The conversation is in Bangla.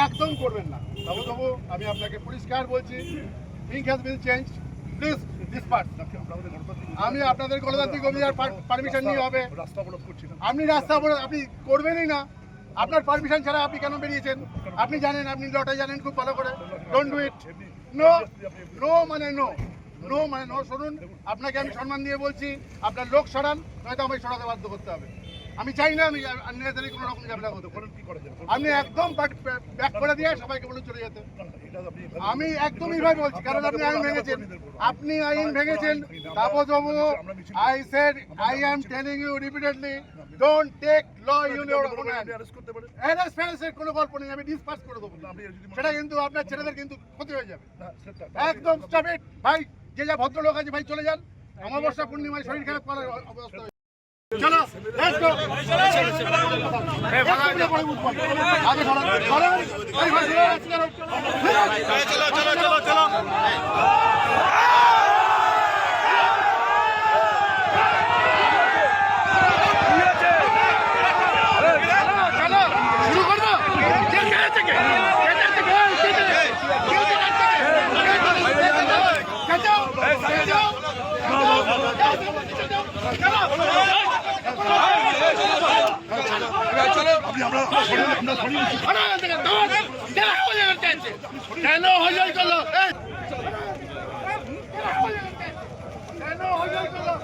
একদম করবেন না বাবু। আমি আপনাকে পরিষ্কার বলছি, thing has been change, please disperse. আমি আপনাদের গণতান্ত্রিক অভিযান পারমিশন নিয়ে হবে। আপনি রাস্তা অবরোধ আপনি করবেনই না, আপনার পারমিশন ছাড়া আপনি কেন বেরিয়েছেন? আপনি জানেন, আপনি লটাই জানেন খুব ভালো করে। Don't do it. No no মানে নো, নো মানে নো। শুনুন, আপনাকে আমি সম্মান দিয়ে বলছি, আপনার লোক সরান, নয়তো আমাকে সরাতে বাধ্য করতে হবে। আমি চাই না আমি আননেসারি কোনো রকম ঝামেলা করতে। আপনি একদম ব্যাক করে দিয়ে সবাইকে বলে চলে যেতে। আমি একদম এইভাবে বলছি, কারণ আপনি আইন ভেঙেছেন। আপনি আইন ভেঙেছেন তাপসবাবু। I said, I am telling you repeatedly, don't take law in your own hand. Arrest ফ্যারেস্টের কোনো গল্প নেই, আমি ডিসপাস করে দেবো। সেটা কিন্তু আপনার ছেলেদের কিন্তু ক্ষতি হয়ে যাবে। একদম স্টপ ইট ভাই। যে যা ভদ্রলোক আছে ভাই চলে যান। অমাবস্যা পূর্ণিমায় শরীর খারাপ করার অবস্থা। চলো লেটস গো। কেন হইচই করলো? কেন হইচই করলো?